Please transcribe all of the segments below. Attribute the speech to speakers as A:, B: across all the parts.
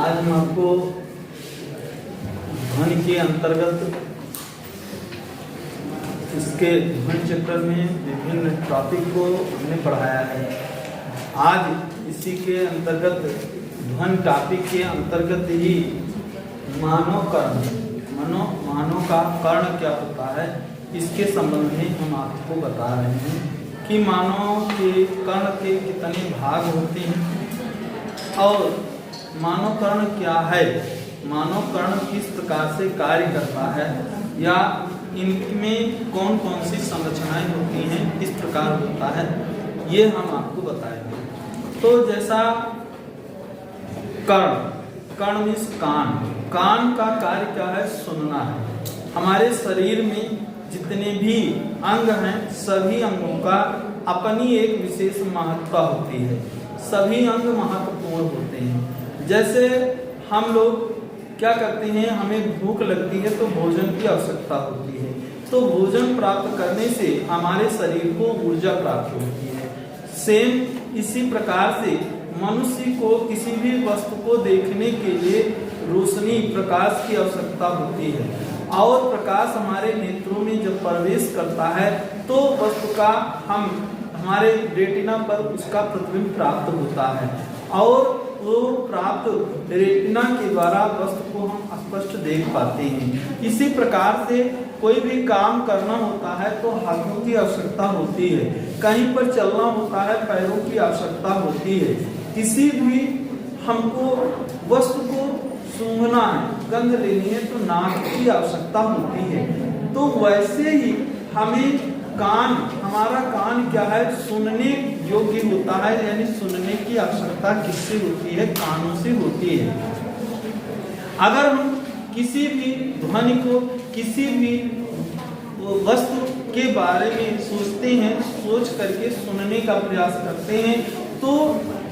A: आज हम आपको ध्वनि के अंतर्गत इसके ध्वनि चक्र में विभिन्न टॉपिक को हमने पढ़ाया है। आज इसी के अंतर्गत ध्वनि टॉपिक के अंतर्गत ही मानव का कर्ण क्या होता है, इसके संबंध में हम आपको बता रहे हैं कि मानव के कर्ण के कितने भाग होते हैं और मानव कर्ण क्या है, मानव कर्ण किस प्रकार से कार्य करता है या इनमें कौन कौन सी संरचनाएं होती हैं, किस प्रकार होता है, ये हम आपको बताएंगे। तो जैसा कर्ण मीन्स कान का कार्य क्या है, सुनना है। हमारे शरीर में जितने भी अंग हैं सभी अंगों का अपनी एक विशेष महत्ता होती है, सभी अंग महत्वपूर्ण होते हैं। जैसे हम लोग क्या करते हैं, हमें भूख लगती है तो भोजन की आवश्यकता होती है, तो भोजन प्राप्त करने से हमारे शरीर को ऊर्जा प्राप्त होती है। सेम इसी प्रकार से मनुष्य को किसी भी वस्तु को देखने के लिए रोशनी प्रकाश की आवश्यकता होती है और प्रकाश हमारे नेत्रों में जब प्रवेश करता है तो वस्तु का हमारे रेटिना पर उसका प्रतिबिंब प्राप्त होता है और वो प्राप्त रेटिना के द्वारा वस्तु को हम स्पष्ट देख पाते हैं। इसी प्रकार से कोई भी काम करना होता है तो हाथों की आवश्यकता होती है, कहीं पर चलना होता है पैरों की आवश्यकता होती है, किसी भी हमको वस्तु को सूंघना है, गंध लेनी है तो नाक की आवश्यकता होती है। तो वैसे ही हमें हमारा कान क्या है, सुनने योग्य होता है, यानी सुनने की आवश्यकता किससे होती है, कानों से होती है। अगर हम किसी भी ध्वनि को, किसी भी वस्तु के बारे में सोचते हैं, सोच करके सुनने का प्रयास करते हैं, तो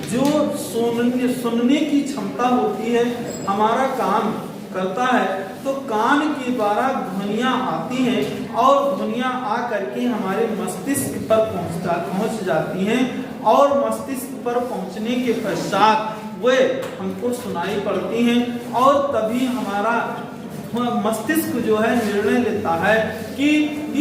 A: जो सुनने की क्षमता होती है हमारा कान करता है, तो कान के द्वारा ध्वनियाँ आती हैं और ध्वनियाँ आ करके हमारे मस्तिष्क पर पहुंच जाती हैं और मस्तिष्क पर पहुंचने के पश्चात वे हमको सुनाई पड़ती हैं और तभी हमारा मस्तिष्क जो है निर्णय लेता है कि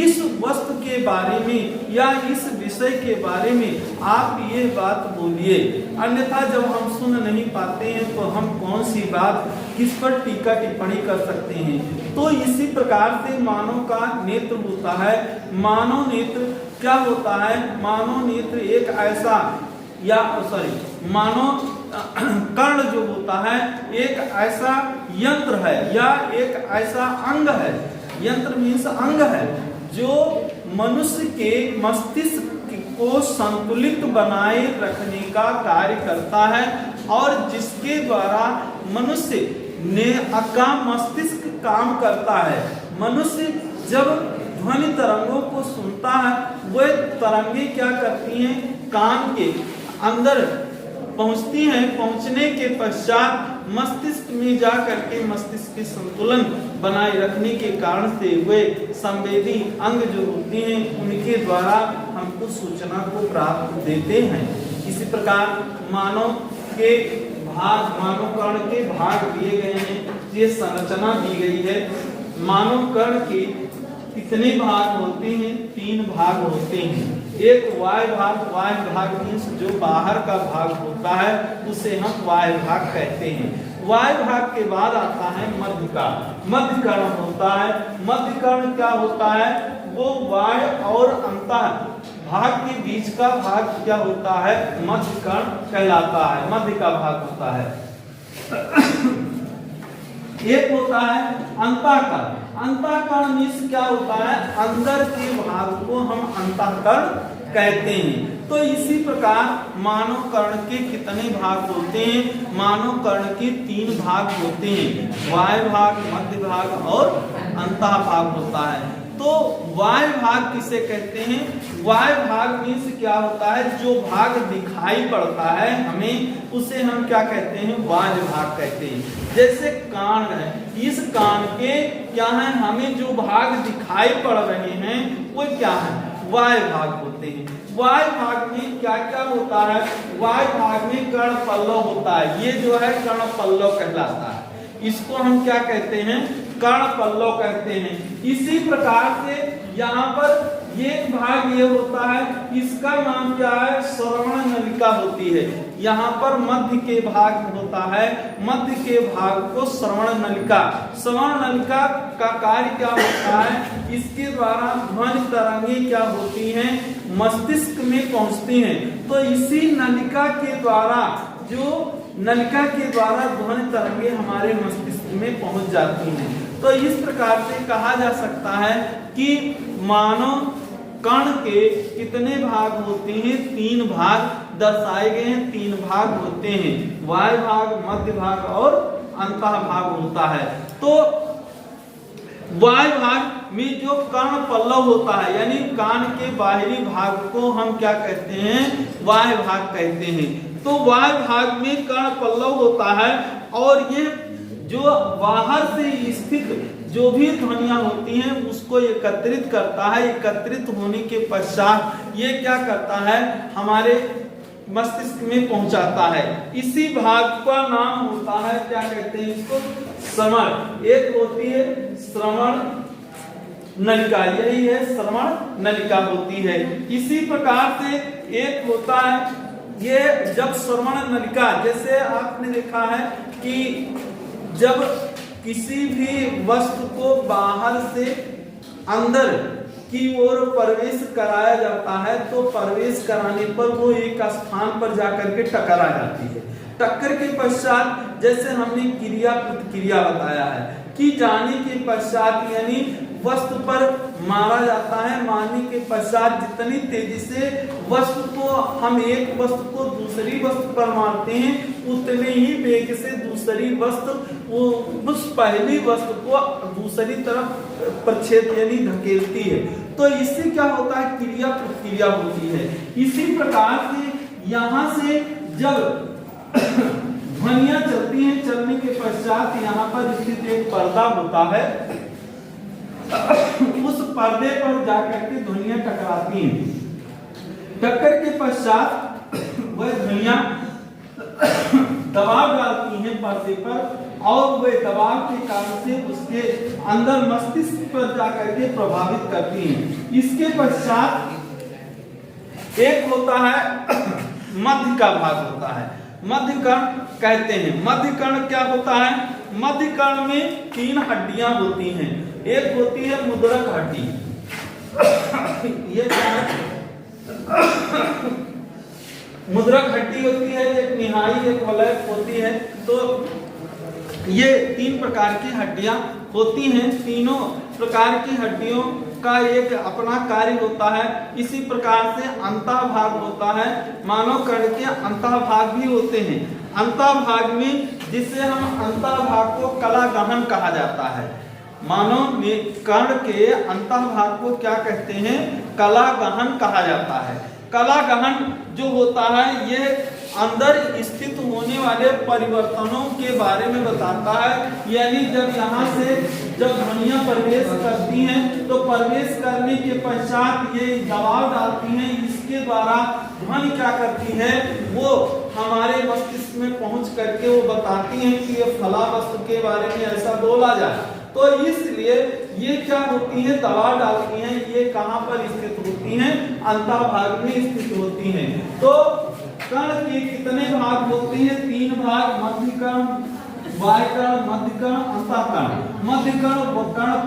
A: इस वस्तु के बारे में या इस विषय के बारे में आप ये बात बोलिए। अन्यथा जब हम सुन नहीं पाते हैं तो हम कौन सी बात किस पर टीका टिप्पणी कर सकते हैं। तो इसी प्रकार से मानव का नेत्र होता है। मानव नेत्र क्या होता है, मानव नेत्र एक ऐसा मानव कर्ण जो होता है एक ऐसा यंत्र है या एक ऐसा अंग है, यंत्र मीन्स अंग है, जो मनुष्य के मस्तिष्क को संतुलित बनाए रखने का कार्य करता है और जिसके द्वारा मनुष्य का मस्तिष्क काम करता है। मनुष्य जब ध्वनि तरंगों को सुनता है वह तरंगे क्या करती हैं, कान के अंदर पहुंचती हैं, पहुंचने के पश्चात मस्तिष्क में जा करके मस्तिष्क के संतुलन बनाए रखने के कारण से वे संवेदी अंग जो होते हैं उनके द्वारा हमको सूचना को प्राप्त देते हैं। इसी प्रकार मानव कर्ण के भाग दिए गए हैं, ये संरचना दी गई है। मानव कर्ण के कितने भाग होते हैं, 3 भाग होते हैं। एक वायु भाग मीन्स जो बाहर का भाग होता है उसे हम वायु भाग कहते हैं। वायु भाग के बाद आता है मध्य कर्ण होता है। मध्य कर्ण क्या होता है, वो वायु और अंतः भाग के बीच का भाग क्या होता है, मध्य कर्ण कहलाता है, मध्य का भाग होता है। एक होता है अंतःकर्ण। अंतःकर्ण मीन्स क्या होता है, अंदर के भाग को हम अंतःकर्ण कहते हैं। तो इसी प्रकार मानव कर्ण के कितने भाग होते हैं, मानव कर्ण के 3 भाग होते हैं, वायु भाग, मध्य भाग और अंतः भाग होता है। तो वायु भाग किसे कहते हैं, वायु भाग मीन्स क्या होता है, जो भाग दिखाई पड़ता है हमें उसे हम क्या कहते हैं, वायु भाग कहते हैं। जैसे कान है, इस कान के क्या है, हमें जो भाग दिखाई पड़ रहे हैं वो क्या है, वायु भाग होते हैं। वाय भाग में क्या क्या होता है? वाय भाग में कर्ण पल्लव होता है, ये जो है कर्ण पल्लव कहलाता है। इसको हम क्या कहते हैं? कर्ण पल्लव कहते हैं। इसी प्रकार से यहाँ पर एक भाग ये होता है, इसका नाम क्या है? श्रवण नलिका होती है। यहाँ पर मध्य के भाग होता है, मध्य के भाग को श्रवण नलिका। श्रवण नलिका का कार्य क्या होता है? इसके द्वारा ध्वनि तरंगें क्या होती हैं? मस्तिष्क में पहुंचती हैं। तो इसी नलिका के द्वारा ध्वनि तरंगें हमारे मस्तिष्क में पहुंच जाती हैं। तो इस प्रकार से कहा जा सकता है कि मानव कण के कितने भाग होते हैं? 3 भाग दर्शाए गए हैं, 3 भाग होते हैं, वाय भाग, मध्य भाग और अंतः भाग होता है। तो वाय भाग में जो कर्ण पल्लव होता है, यानी कान के बाहरी भाग को हम क्या कहते हैं? वाय भाग कहते हैं। तो वाय भाग में कर्ण पल्लव होता है और ये जो बाहर से स्थित जो भी ध्वनियां होती हैं उसको एकत्रित करता है। एकत्रित होने के पश्चात ये क्या करता है? हमारे मस्तिष्क में पहुंचाता है। इसी भाग का नाम होता है, क्या कहते हैं इसको? श्रवण। एक होती है श्रवण नलिका, यही है श्रवण नलिका होती है। इसी प्रकार से एक होता है, ये जब श्रवण नलिका, जैसे आपने देखा है कि जब किसी भी वस्तु को बाहर से अंदर की ओर प्रवेश कराया जाता है तो प्रवेश कराने पर वो एक स्थान पर जाकर के टकरा जाती है। टक्कर के पश्चात जैसे हमने क्रिया प्रतिक्रिया बताया है कि जाने के पश्चात यानी वस्तु पर मारा जाता है। मारने के पश्चात जितनी तेजी से वस्तु को हम एक वस्तु को दूसरी वस्तु पर मारते हैं उतने ही वेग से दूसरी वस्तु उस पहली वस्तु को दूसरी तरफ प्रक्षेप यानी धकेलती है। तो इससे क्या होता है? क्रिया प्रतिक्रिया होती है। इसी प्रकार से यहाँ से जब ध्वनियां चलती हैं, चलने के पश्चात यहाँ पर स्थित एक पर्दा होता है, उस पर्दे पर जाकर के ध्वनियां टकराती हैं। टक्कर के पश्चात वह ध्वनियां दबाव डालती हैं पर्दे पर और वह दबाव के कारण से उसके अंदर मस्तिष्क पर जाकर के प्रभावित करती हैं। इसके पश्चात एक होता है मध्य का भाग होता है, मध्य कर्ण कहते हैं। मध्य कर्ण क्या होता है? मध्य कर्ण में 3 हड्डियां होती हैं। एक होती है मुद्रक हड्डी, ये क्या है? मुद्रक हड्डी होती है, एक निहाई, एक वलय होती है। तो ये 3 प्रकार की हड्डियां होती हैं। तीनों प्रकार की हड्डियों का एक अपना कार्य होता है। इसी प्रकार से अंतः भाग होता है। मानव कर्ण के अंतः भाग भी होते हैं। अंतः भाग में जिसे हम अंतः भाग को कला गहन कहा जाता है। मानव कर्ण के अंतः भाग को क्या कहते हैं? कला गहन कहा जाता है। कला गहन जो होता है ये अंदर स्थित होने वाले परिवर्तनों के बारे में बताता है। यानी जब यहाँ से जब ध्वनियां प्रवेश करती हैं तो प्रवेश करने के पश्चात ये दबाव डालती हैं। इसके द्वारा ध्वनि क्या करती है? वो हमारे मस्तिष्क में पहुंच करके वो बताती हैं कि ये फला वस्तु के बारे में ऐसा बोला जाए। तो इसलिए ये क्या होती है? दबाव डालती हैं। ये कहाँ पर स्थित होती हैं? अंतः भाग में स्थित होती हैं। तो कर्ण के कितने भाग होते हैं? 3 भाग, मध्य कर्ण, वाय कर्ण, मध्य कर्ण, अंतः कर्ण। मध्य कर्ण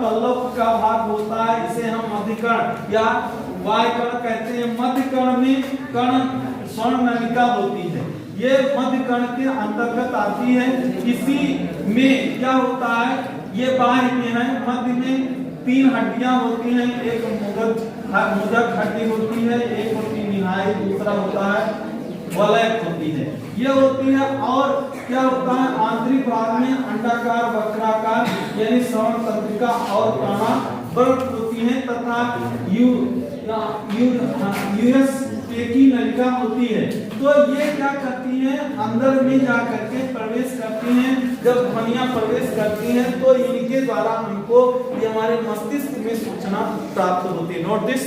A: पल्लव का भाग होता है, इसे हम मध्य कर्ण या वाय कर्ण कहते हैं। मध्य कर्ण में कर्ण स्वर्ण नलिका होती है, ये मध्य कर्ण के अंतर्गत आती है। इसी में क्या होता है? ये बाह्य में है। मध्य में 3 हड्डियां होती हैं, एक मुद्रक हड्डी होती है, एक होती है निहाई, दूसरा होता है वलय होती है, ये होती है। और क्या होता है? आंतरिक भाग में अंडाकार, वक्राकार यानी श्रवण तंत्रिका और प्राणावरण होती है तथा यूरस की नलिका होती है। तो ये क्या करती है? अंदर में जा करके प्रवेश करती हैं। जब ध्वनियां प्रवेश करती हैं तो इनके द्वारा हमको ये हमारे मस्तिष्क में सूचना प्राप्त होती है। Note this.